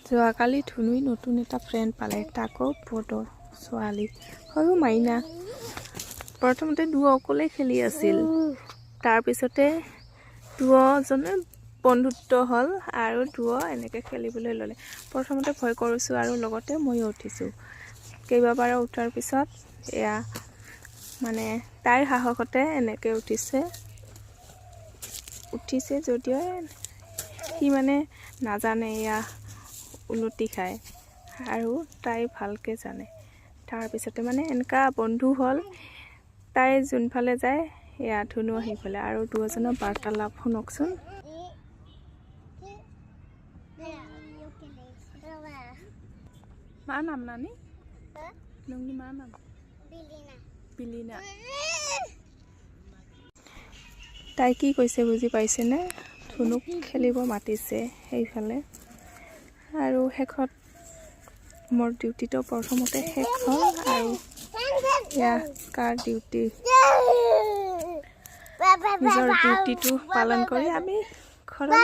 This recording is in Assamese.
যোৱাকালি ধুনুই নতুন এটা ফ্ৰেণ্ড পালে, তাকো বড়ো ছোৱালী সৰু মাইনা। প্ৰথমতে দুয়ো অকলে খেলি আছিল, তাৰপিছতে দুয়োজনে বন্ধুত্ব হ'ল আৰু দুয়ো এনেকৈ খেলিবলৈ ল'লে। প্ৰথমতে ভয় কৰিছোঁ আৰু লগতে ময়ো উঠিছোঁ। কেইবাবাৰো উঠাৰ পিছত এয়া মানে তাইৰ সাহসতে এনেকৈ উঠিছে যদিও সি মানে নাজানে এয়া উলটি খায় আৰু তাই ভালকৈ জানে। তাৰপিছতে মানে এনেকুৱা বন্ধু হ'ল, তাই যোনফালে যায় এয়া ধুনু সেইফালে। আৰু দুয়োজনৰ বাৰ্তালাপ শুনকচোন। মা নাম নানি নংনি মা নাম বিলিনা। তাই কি কৈছে বুজি পাইছেনে? ধুনুক খেলিব মাতিছে সেইফালে। আৰু শেষত মোৰ ডিউটিটো প্ৰথমতে শেষ হ'ল আৰু এয়া কাৰ ডিউটি, নিজৰ ডিউটিটো পালন কৰি আমি ঘৰলৈ